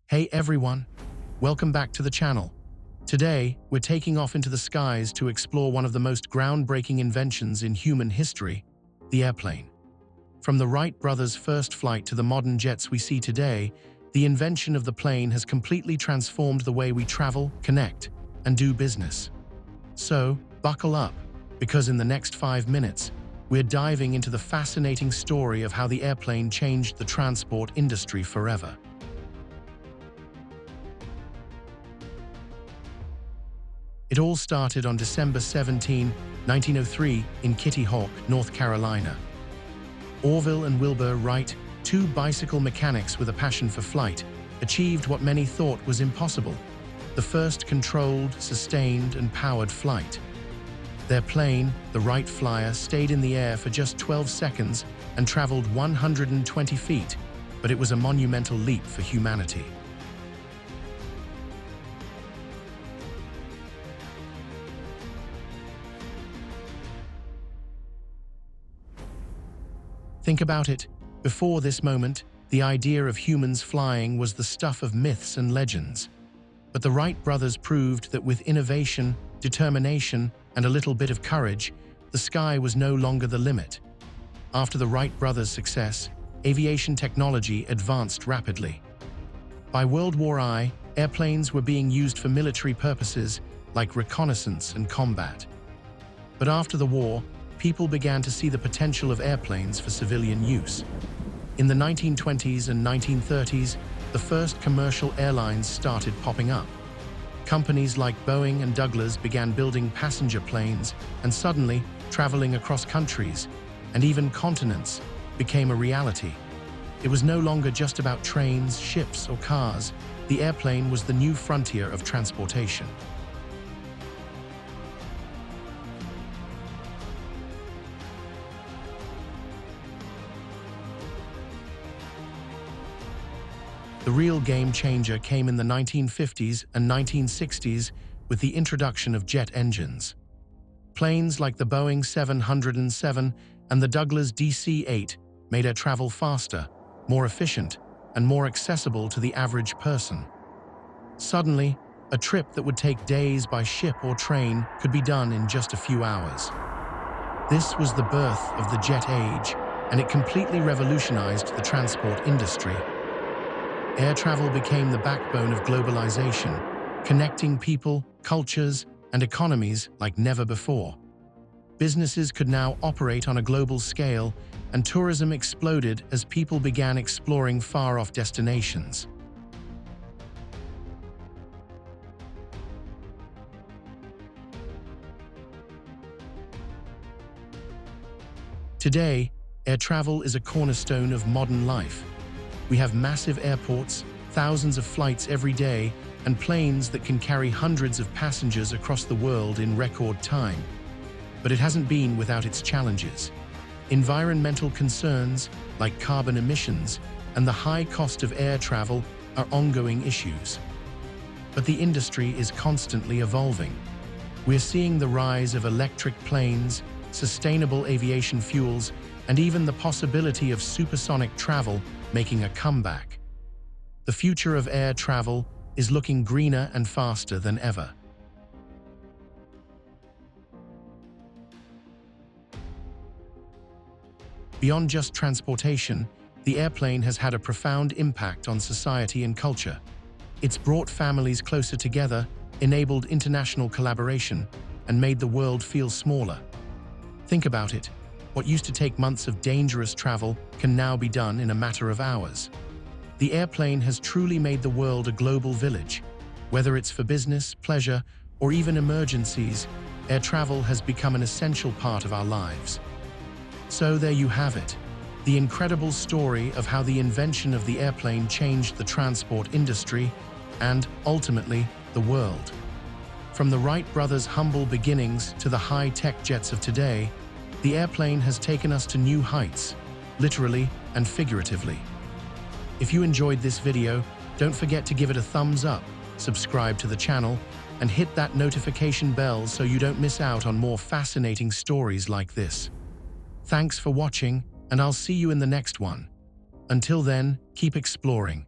Hey everyone, welcome back to the channel. Today, we're taking off into the skies to explore one of the most groundbreaking inventions in human history, the airplane. From the Wright brothers' first flight to the modern jets we see today, the invention of the plane has completely transformed the way we travel, connect, and do business. So, buckle up, because in the next 5 minutes, we're diving into the fascinating story of how the airplane changed the transport industry forever. It all started on December 17, 1903, in Kitty Hawk, North Carolina. Orville and Wilbur Wright, two bicycle mechanics with a passion for flight, achieved what many thought was impossible: the first controlled, sustained, and powered flight. Their plane, the Wright Flyer, stayed in the air for just 12 seconds and traveled 120 feet, but it was a monumental leap for humanity. Think about it. Before this moment, the idea of humans flying was the stuff of myths and legends. But the Wright brothers proved that with innovation, determination, and a little bit of courage, the sky was no longer the limit. After the Wright brothers' success, aviation technology advanced rapidly. By World War I, airplanes were being used for military purposes like reconnaissance and combat. But after the war, people began to see the potential of airplanes for civilian use. In the 1920s and 1930s, the first commercial airlines started popping up. Companies like Boeing and Douglas began building passenger planes, and suddenly, traveling across countries, and even continents, became a reality. It was no longer just about trains, ships, or cars. The airplane was the new frontier of transportation. The real game changer came in the 1950s and 1960s with the introduction of jet engines. Planes like the Boeing 707 and the Douglas DC-8 made air travel faster, more efficient, and more accessible to the average person. Suddenly, a trip that would take days by ship or train could be done in just a few hours. This was the birth of the jet age, and it completely revolutionized the transport industry. Air travel became the backbone of globalization, connecting people, cultures, and economies like never before. Businesses could now operate on a global scale, and tourism exploded as people began exploring far-off destinations. Today, air travel is a cornerstone of modern life. We have massive airports, thousands of flights every day, and planes that can carry hundreds of passengers across the world in record time. But it hasn't been without its challenges. Environmental concerns, like carbon emissions, and the high cost of air travel are ongoing issues. But the industry is constantly evolving. We're seeing the rise of electric planes, sustainable aviation fuels, and even the possibility of supersonic travel making a comeback. The future of air travel is looking greener and faster than ever. Beyond just transportation, the airplane has had a profound impact on society and culture. It's brought families closer together, enabled international collaboration, and made the world feel smaller. Think about it. What used to take months of dangerous travel can now be done in a matter of hours. The airplane has truly made the world a global village. Whether it's for business, pleasure, or even emergencies, air travel has become an essential part of our lives. So there you have it, the incredible story of how the invention of the airplane changed the transport industry and, ultimately, the world. From the Wright brothers' humble beginnings to the high-tech jets of today, the airplane has taken us to new heights, literally and figuratively. If you enjoyed this video, don't forget to give it a thumbs up, subscribe to the channel, and hit that notification bell so you don't miss out on more fascinating stories like this. Thanks for watching, and I'll see you in the next one. Until then, keep exploring.